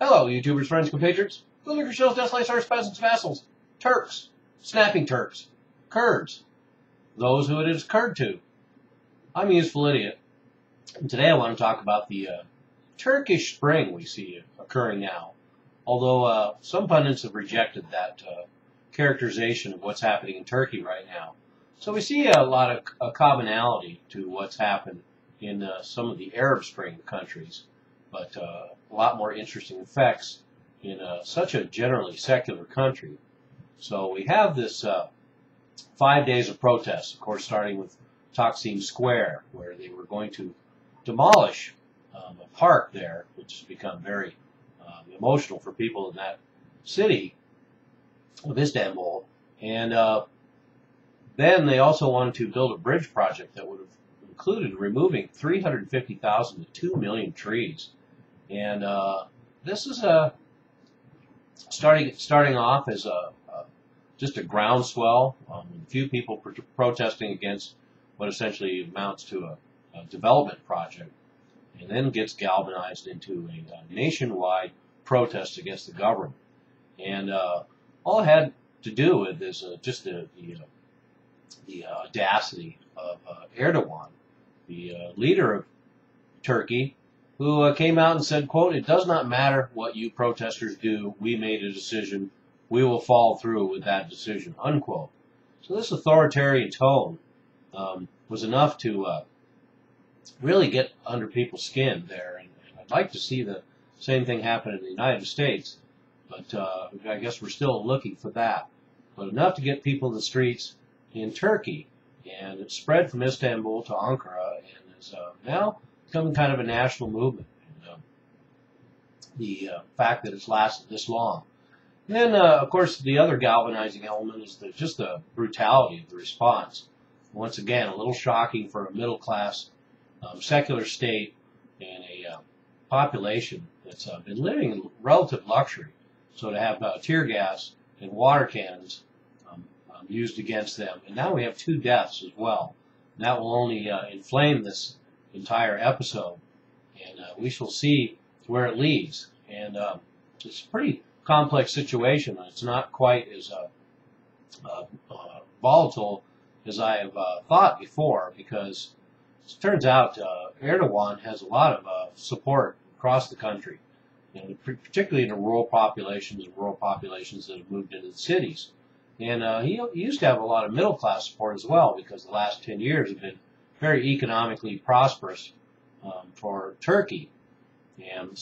Hello, YouTubers, friends, compatriots, bootlickers, shills, desolates, arse, peasants, vassals, Turks, snapping Turks, Kurds, those who it is occurred to. I'm a useful idiot, and today I want to talk about the Turkish Spring we see occurring now, although some pundits have rejected that characterization of what's happening in Turkey right now. So we see a lot of commonality to what's happened in some of the Arab Spring countries, but a lot more interesting effects in such a generally secular country. So we have this 5 days of protests, of course, starting with Taksim Square, where they were going to demolish a park there, which has become very emotional for people in that city of Istanbul. And then they also wanted to build a bridge project that would have included removing 350,000 to 2 million trees. And this is starting off as just a groundswell, a few people protesting against what essentially amounts to a development project, and then gets galvanized into a nationwide protest against the government. And all it had to do with is just the audacity of Erdogan, the leader of Turkey, who came out and said, quote, "It does not matter what you protesters do. We made a decision. We will follow through with that decision," unquote. So this authoritarian tone was enough to really get under people's skin there. And I'd like to see the same thing happen in the United States, but I guess we're still looking for that. But enough to get people in the streets in Turkey. And it spread from Istanbul to Ankara and is now becoming kind of a national movement. And, the fact that it's lasted this long. And then, of course, the other galvanizing element is just the brutality of the response. Once again, a little shocking for a middle-class secular state and a population that's been living in relative luxury. So to have tear gas and water cannons used against them. And now we have 2 deaths as well. And that will only inflame this entire episode. And we shall see where it leads. And it's a pretty complex situation. It's not quite as volatile as I have thought before, because it turns out Erdogan has a lot of support across the country, particularly in the rural populations that have moved into the cities. And he used to have a lot of middle-class support as well, because the last 10 years have been very economically prosperous for Turkey. And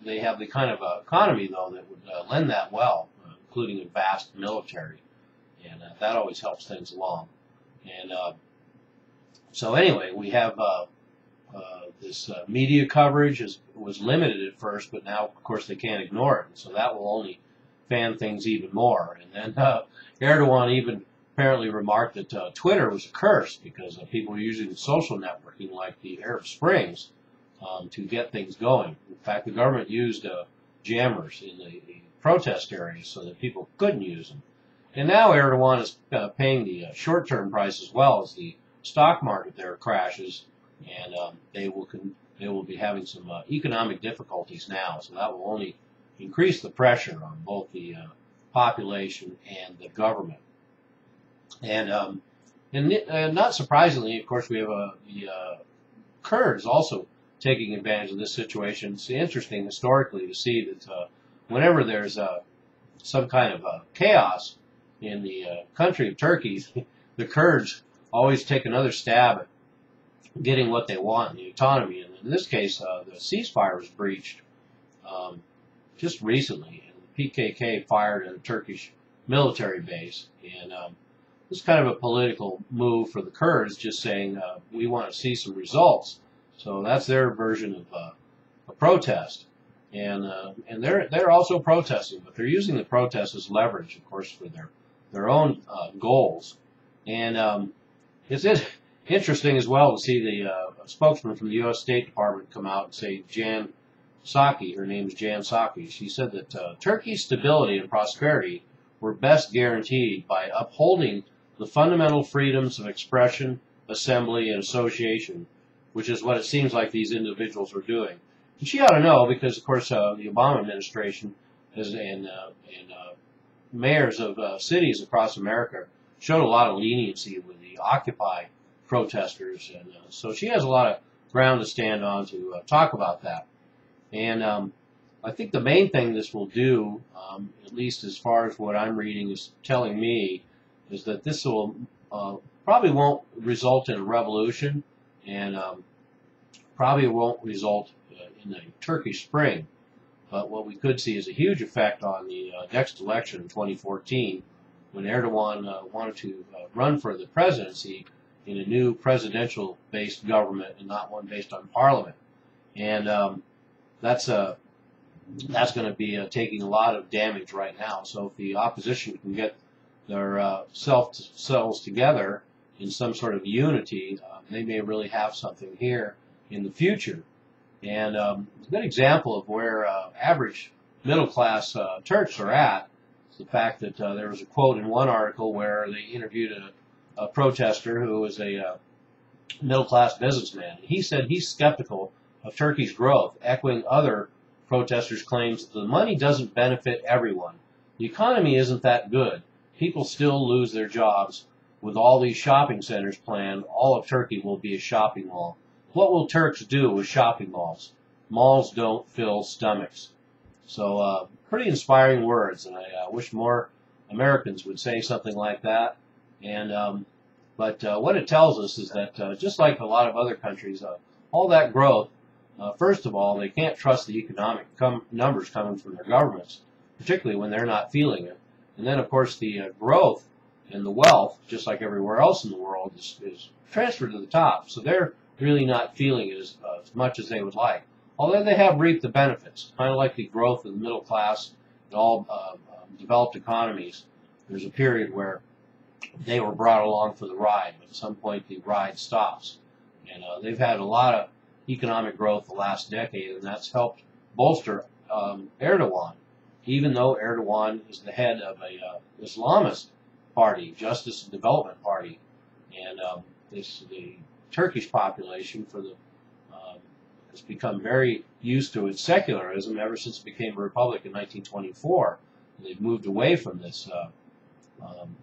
they have the kind of economy, though, that would lend that well, including a vast military. And that always helps things along. And so anyway, we have this media coverage was limited at first, but now, of course, they can't ignore it. So that will only fan things even more. And then Erdogan even apparently remarked that Twitter was a curse because people were using social networking like the Arab Springs to get things going. In fact, the government used jammers in the protest areas so that people couldn't use them. And now Erdogan is paying the short-term price as well as the stock market there crashes, and they will be having some economic difficulties now. So that will only increase the pressure on both the population and the government. And not surprisingly, of course, we have the Kurds also taking advantage of this situation. It's interesting historically to see that whenever there's some kind of chaos in the country of Turkey, the Kurds always take another stab at getting what they want, the autonomy. And in this case, the ceasefire was breached just recently. And the PKK fired at a Turkish military base. And this is kind of a political move for the Kurds, just saying we want to see some results. So that's their version of a protest. And they're also protesting, but they're using the protest as leverage, of course, for their own goals. And it's interesting as well to see the spokesman from the U.S. State Department come out and say, Jan Psaki, her name is Jan Psaki, she said that Turkey's stability and prosperity were best guaranteed by upholding the fundamental freedoms of expression, assembly, and association, which is what it seems like these individuals are doing. And she ought to know because, of course, the Obama administration and mayors of cities across America showed a lot of leniency with the Occupy protesters, and so she has a lot of ground to stand on to talk about that. And I think the main thing this will do, at least as far as what I'm reading is telling me, is that this will probably won't result in a revolution, and probably won't result in a Turkish Spring. But what we could see is a huge effect on the next election in 2014, when Erdogan wanted to run for the presidency in a new presidential-based government and not one based on parliament. And that's going to be taking a lot of damage right now. So if the opposition can get their selves together in some sort of unity, they may really have something here in the future. And a good example of where average middle-class Turks are at is the fact that there was a quote in one article where they interviewed a protester who was a middle-class businessman. He said he's skeptical of Turkey's growth, echoing other protesters' claims that the money doesn't benefit everyone. The economy isn't that good. People still lose their jobs. With all these shopping centers planned, all of Turkey will be a shopping mall. What will Turks do with shopping malls? Malls don't fill stomachs. So pretty inspiring words, and I wish more Americans would say something like that. And but what it tells us is that just like a lot of other countries, all that growth, first of all, they can't trust the economic numbers coming from their governments, particularly when they're not feeling it. And then, of course, the growth and the wealth, just like everywhere else in the world, is transferred to the top. So they're really not feeling it as much as they would like. Although they have reaped the benefits, kind of like the growth of the middle class in all developed economies. There's a period where they were brought along for the ride, but at some point the ride stops. And they've had a lot of economic growth the last decade, and that's helped bolster Erdogan, even though Erdogan is the head of a Islamist party, Justice and Development Party. And the Turkish population has become very used to its secularism ever since it became a republic in 1924. And they've moved away from this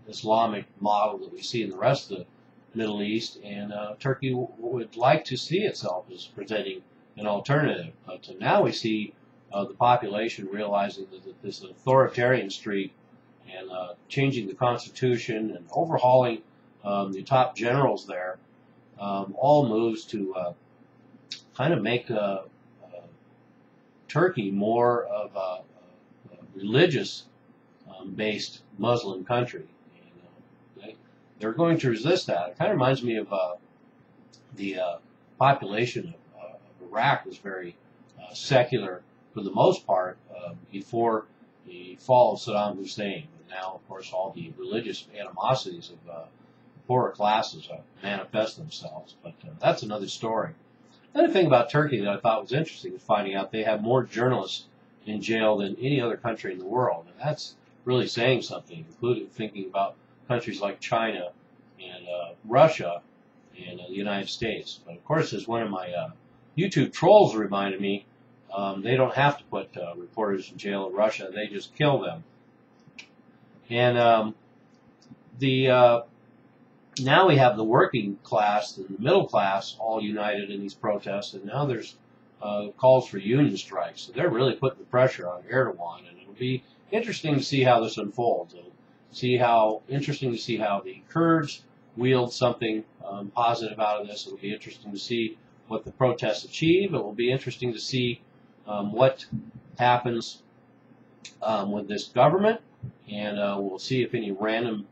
Islamic model that we see in the rest of the Middle East, and Turkey would like to see itself as presenting an alternative. But now we see the population realizing that this authoritarian streak and changing the constitution and overhauling the top generals there all moves to kind of make Turkey more of a religious-based Muslim country. And, they're going to resist that. It kind of reminds me of the population of Iraq was very secular for the most part before the fall of Saddam Hussein. And now, of course, all the religious animosities of poorer classes manifest themselves. But that's another story. Another thing about Turkey that I thought was interesting is finding out they have more journalists in jail than any other country in the world. And that's really saying something, including thinking about countries like China and Russia and the United States. But of course, as one of my YouTube trolls reminded me, they don't have to put reporters in jail in Russia. They just kill them. And now we have the working class and the middle class all united in these protests, and now there's calls for union strikes. So they're really putting the pressure on Erdogan, and it'll be interesting to see how this unfolds. Interesting to see how the Kurds wield something positive out of this. It'll be interesting to see what the protests achieve. It will be interesting to see what happens with this government, and we'll see if any random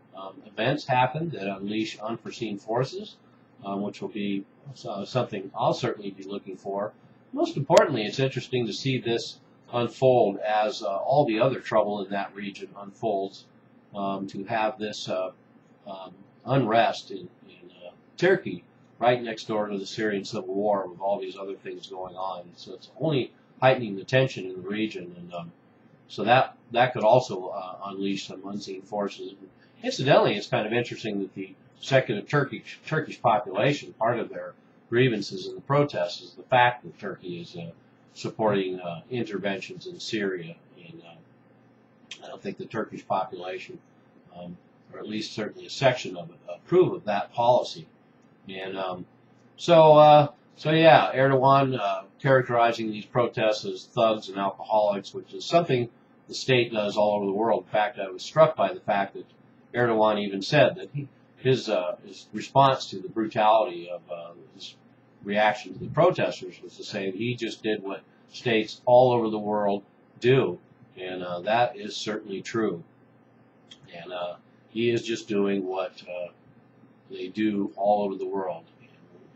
events happen that unleash unforeseen forces, which will be something I'll certainly be looking for. Most importantly, it's interesting to see this unfold as all the other trouble in that region unfolds, to have this unrest in Turkey right next door to the Syrian civil war with all these other things going on. So it's only heightening the tension in the region, and so that could also unleash some unseen forces. Incidentally, it's kind of interesting that the secular Turkish population, part of their grievances in the protests is the fact that Turkey is supporting interventions in Syria. And I don't think the Turkish population, or at least certainly a section of it, approve of that policy. And so yeah, Erdogan characterizing these protests as thugs and alcoholics, which is something the state does all over the world. In fact, I was struck by the fact that Erdogan even said that his response to the brutality of his reaction to the protesters was to say that he just did what states all over the world do, and that is certainly true. And he is just doing what they do all over the world.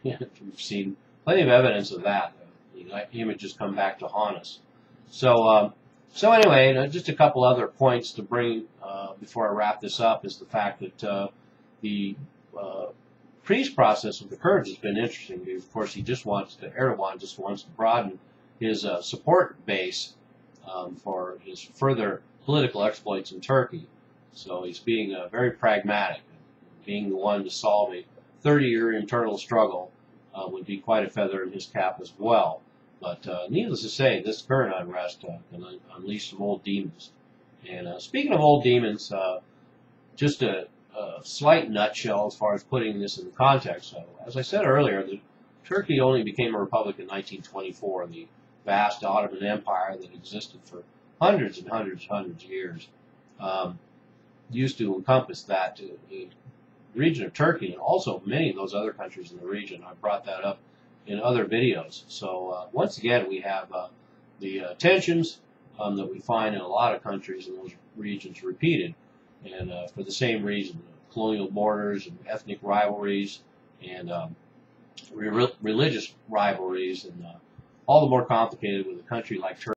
And we've seen plenty of evidence of that. The images come back to haunt us. So anyway, just a couple other points to bring before I wrap this up is the fact that the peace process with the Kurds has been interesting. Of course, Erdogan just wants to broaden his support base for his further political exploits in Turkey. So he's being very pragmatic. Being the one to solve a 30-year internal struggle would be quite a feather in his cap as well. But needless to say, this current unrest can unleash some old demons. And speaking of old demons, just a slight nutshell as far as putting this in context. So, as I said earlier, Turkey only became a republic in 1924, the vast Ottoman Empire that existed for hundreds and hundreds and hundreds of years used to encompass that the region of Turkey and also many of those other countries in the region. I brought that up in other videos. So once again, we have the tensions that we find in a lot of countries in those regions repeated, and for the same reason, colonial borders and ethnic rivalries and religious rivalries, and all the more complicated with a country like Turkey.